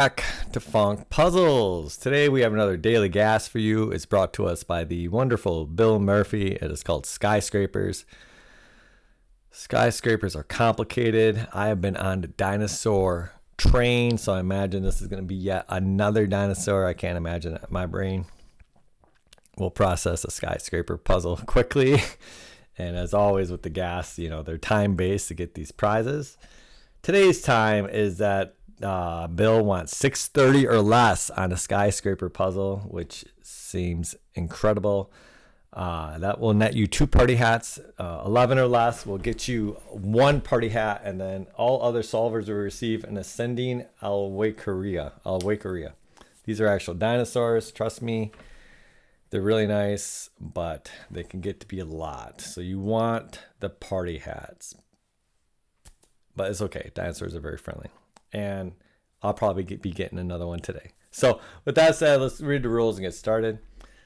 Back to Funk Puzzles. Today we have another daily gas for you. It's brought to us by the wonderful Bill Murphy. It is called Skyscrapers. Skyscrapers are complicated. I have been on the dinosaur train, so I imagine this is going to be yet another dinosaur. I can't imagine it. My brain will process a skyscraper puzzle quickly. And as always with the gas, they're time-based to get these prizes. Today's time is that Bill wants 630 or less on a skyscraper puzzle, which seems incredible. That will net you 2 party hats. 11 or less will get you 1 party hat, and then all other solvers will receive an ascending Alwakeria. These are actual dinosaurs. Trust me, they're really nice, but they can get to be a lot. So you want the party hats, but it's okay. Dinosaurs are very friendly. And I'll probably be getting another one today. So with that said, let's read the rules and get started.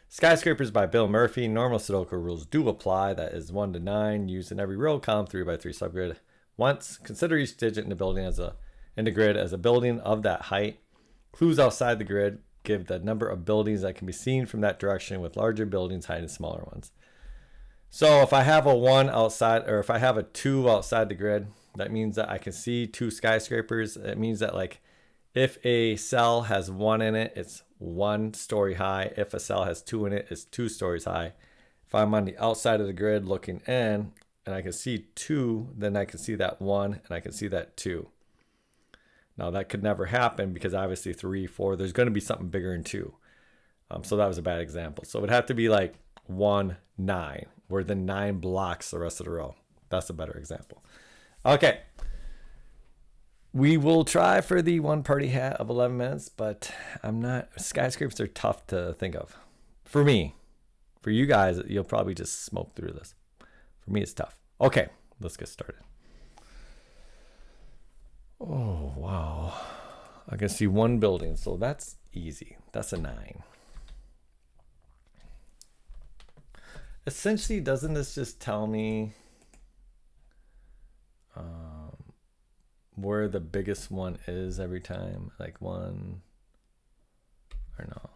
Skyscrapers by Bill Murphy. Normal Sudoku rules do apply. That is 1 to 9. Used in every row, column, 3 by 3 subgrid. Once, consider each digit in the building in the grid as a building of that height. Clues outside the grid give the number of buildings that can be seen from that direction, with larger buildings hiding smaller ones. So if I have a 1 outside, or if I have a 2 outside the grid, that means that I can see 2 skyscrapers. It means that, like, if a cell has 1 in it, it's 1 story high. If a cell has 2 in it, it's 2 stories high. If I'm on the outside of the grid looking in and I can see 2, then I can see that 1 and I can see that 2. Now that could never happen because obviously 3, 4, there's going to be something bigger than 2. So that was a bad example. So it would have to be like 1, 9, where the 9 blocks the rest of the row. That's a better example. Okay. We will try for the 1 party hat of 11 minutes, but skyscrapers are tough to think of. For me. For you guys, you'll probably just smoke through this. For me, it's tough. Okay, let's get started. Oh, wow. I can see 1 building, so that's easy. That's a 9. Essentially, doesn't this just tell me where the biggest one is every time? Like 1 or no?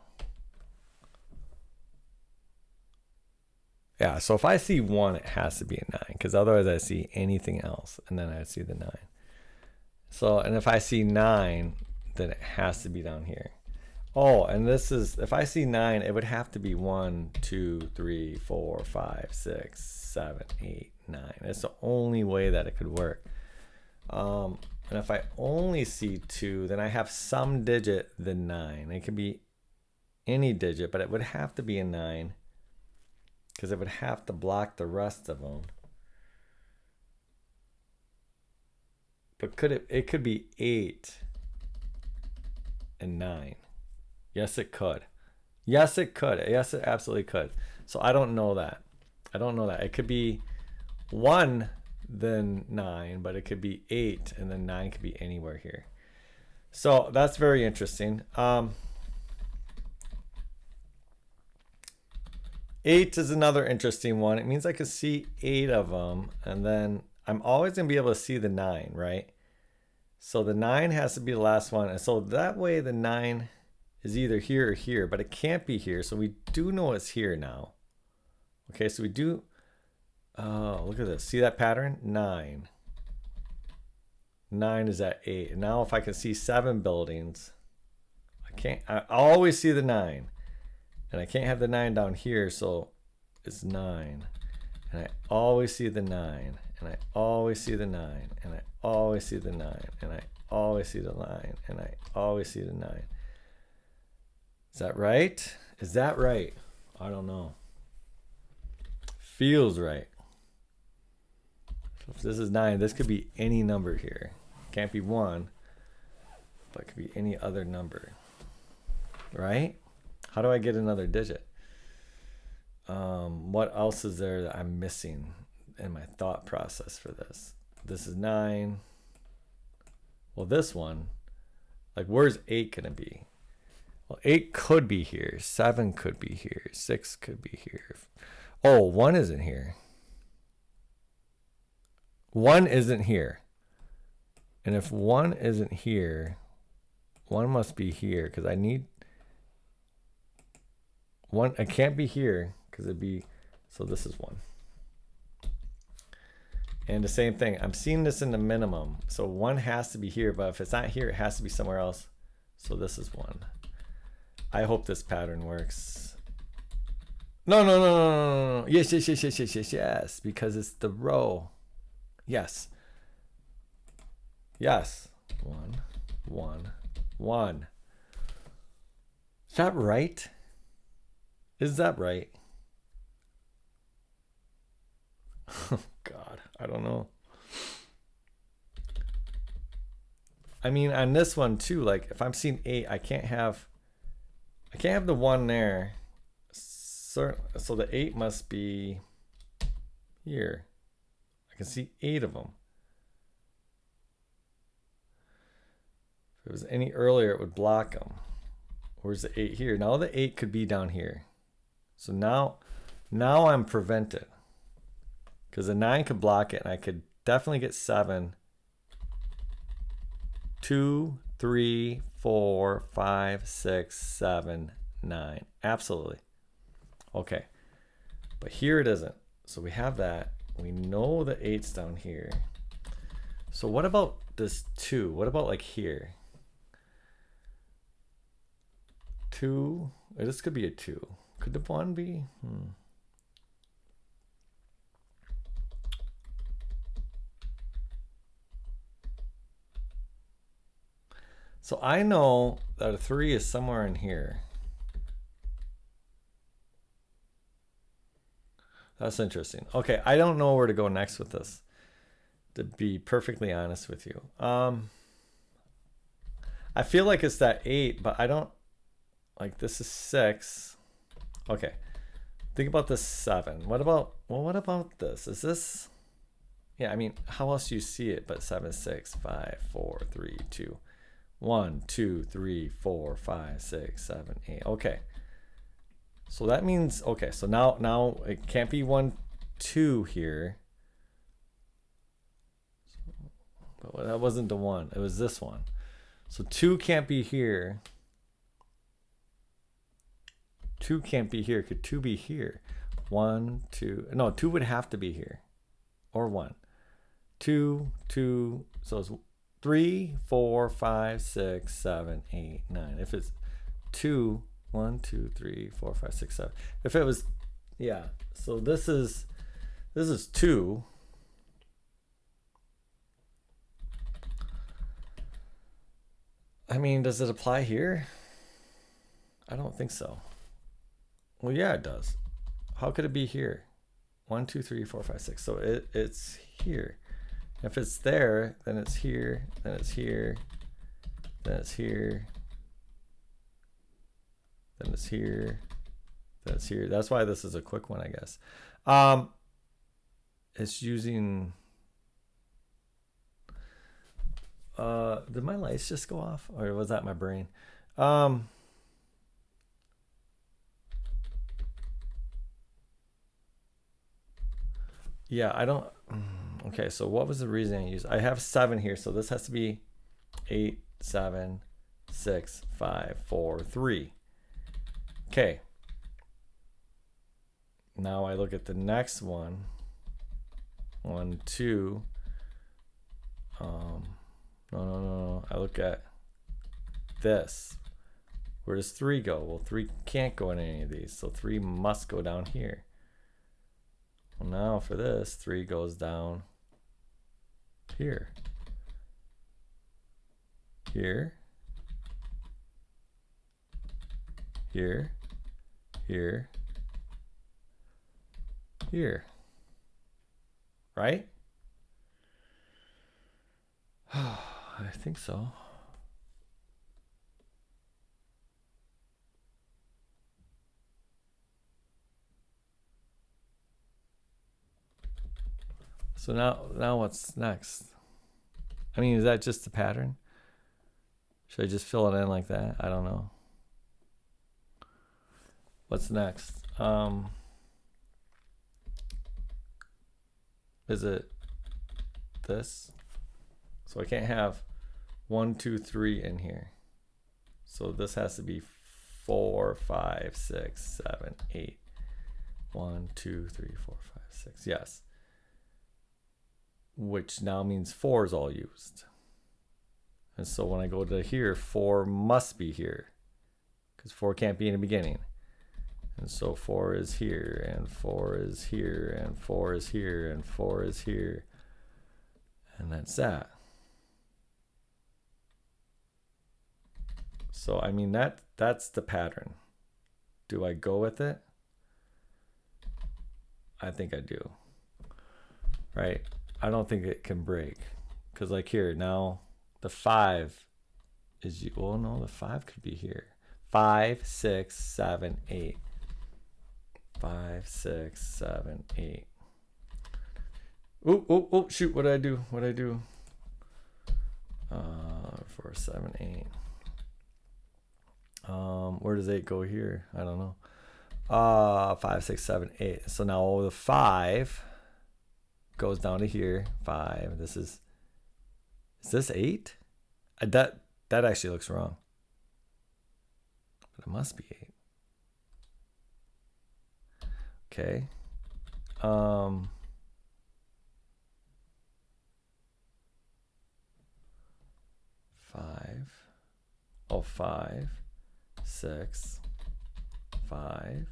Yeah, so if I see 1, it has to be a 9, because otherwise I see anything else and then I see the 9. So, and if I see 9, then it has to be down here. Oh, and this is, if I see 9, it would have to be 1, 2, 3, 4, 5, 6, 7, 8, 9. It's the only way that it could work. And if I only see 2, then I have some digit than 9. It could be any digit, but it would have to be a 9 because it would have to block the rest of them. But it could be 8 and 9. Yes, it could. Yes, it could. Yes, it absolutely could. So I don't know that. It could be 1 then 9, but it could be 8 and then 9 could be anywhere here. So that's very interesting. 8 is another interesting one. It means I could see 8 of them, and then I'm always going to be able to see the 9, right? So the 9 has to be the last one. And so that way the 9 is either here or here, but it can't be here. So we do know it's here now. Okay, so we do. Oh, look at this. See that pattern? 9. 9 is at 8. And now if I can see 7 buildings, I always see the 9. And I can't have the 9 down here, so it's 9. And I always see the 9. And I always see the 9. And I always see the 9. And I always see the 9. And I always see the 9. Is that right? Is that right? I don't know. Feels right. So if this is 9, this could be any number here. Can't be 1, but it could be any other number. Right? How do I get another digit? What else is there that I'm missing in my thought process for this? This is 9. Well, this one, like, where's 8 gonna be? Well, 8 could be here. 7 could be here. 6 could be here. Oh, 1 isn't here. 1 isn't here. And if 1 isn't here, one must be here because I need one. It can't be here because it'd be, so this is one. And the same thing, I'm seeing this in the minimum. So one has to be here, but if it's not here, it has to be somewhere else. So this is one. I hope this pattern works. No, no, no, no, no, no. Yes, yes, yes, yes, yes, yes, yes, because it's the row. Yes. Yes. One, one, one. Is that right? Is that right? Oh, God. I don't know. I mean, on this one too, like if I'm seeing 8, I can't have the 1 there. So the 8 must be here. I can see 8 of them. If it was any earlier, it would block them. Where's the 8 here? Now the 8 could be down here. So now I'm prevented. Because the 9 could block it, and I could definitely get 7. 2, 3, 4, 5, 6, 7, 9. Absolutely. Okay. But here it isn't. So we have that. We know the 8's down here. So what about this 2? What about like here? 2. This could be a 2. Could the 1 be? So I know that a 3 is somewhere in here. That's interesting. Okay, I don't know where to go next with this, to be perfectly honest with you. I feel like it's that 8, but I don't, like this is 6. Okay, think about this 7. What about this? Is this, yeah, I mean, how else do you see it but 7, 6, 5, 4, 3, 2. 1, 2, 3, 4, 5, 6, 7, 8. Okay. So that means, okay, so now it can't be 1, 2 here. But that wasn't the 1. It was this one. So 2 can't be here. 2 can't be here. Could 2 be here? 1, 2. No, 2 would have to be here. Or 1. 2, 2. So it's 3, 4, 5, 6, 7, 8, 9. If it's 2, 1, 2, 3, 4, 5, 6, 7. If it was, yeah. So this is 2. I mean, does it apply here? I don't think so. Well, yeah, it does. How could it be here? 1, 2, 3, 4, 5, 6. So it's here. If it's there, then it's here, then it's here, then it's here, then it's here, then it's here. That's why this is a quick one, I guess. It's using, did my lights just go off? Or was that my brain? Yeah, I don't, okay, so what was the reason I used? I have 7 here, so this has to be 8, 7, 6, 5, 4, 3. Okay. Now I look at the next one. 1, 2. No. I look at this. Where does 3 go? Well, 3 can't go in any of these, so 3 must go down here. Well, now for this, 3 goes down here. Here. Here. Here. Here. Right? I think so. So now what's next? I mean, is that just the pattern? Should I just fill it in like that? I don't know. What's next? Is it this? So I can't have 1, 2, 3 in here. So this has to be 4, 5, 6, 7, 8. 1, 2, 3, 4, 5, 6. Yes. Which now means 4 is all used. And so when I go to here, 4 must be here, because 4 can't be in the beginning. And so 4 is here, and 4 is here, and 4 is here, and 4 is here. And that's that. So I mean that's the pattern. Do I go with it? I think I do. Right? I don't think it can break. Because like here, now the 5 is, well, no, the 5 could be here. 5, 6, 7, 8. 5, 6, 7, 8. Oh, shoot, what did I do? 4, 7, 8. Where does 8 go here? I don't know. 5, 6, 7, 8. So now the 5 goes down to here. 5. Is this 8? That actually looks wrong. But it must be 8. Okay. 5. Oh, 5, 6, 5,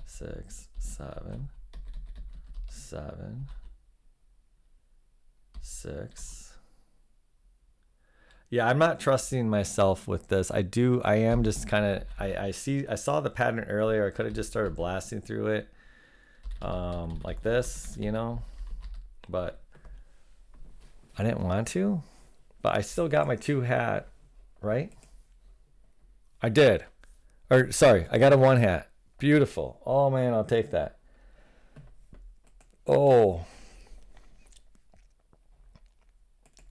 6, 7, 7, 6. Yeah, I'm not trusting myself with this. I am just kind of, I saw the pattern earlier. I could have just started blasting through it like this, you know, but I didn't want to. But I still got my 2 hat, right? I did. Or sorry, I got a 1 hat. Beautiful. Oh man, I'll take that. Oh.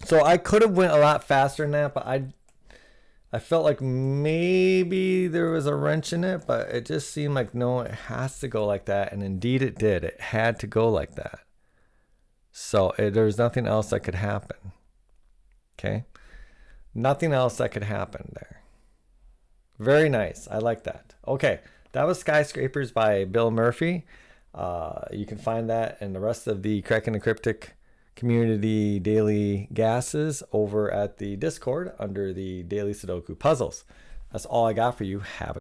So I could have went a lot faster than that, but I felt like maybe there was a wrench in it, but it just seemed like, no, it has to go like that. And indeed it did. It had to go like that. So there's nothing else that could happen. Okay. Nothing else that could happen there. Very nice. I like that. Okay. That was Skyscrapers by Bill Murphy. You can find that and the rest of the Cracking the Cryptic community daily gases over at the Discord under the daily Sudoku puzzles. That's all I got for you. Have a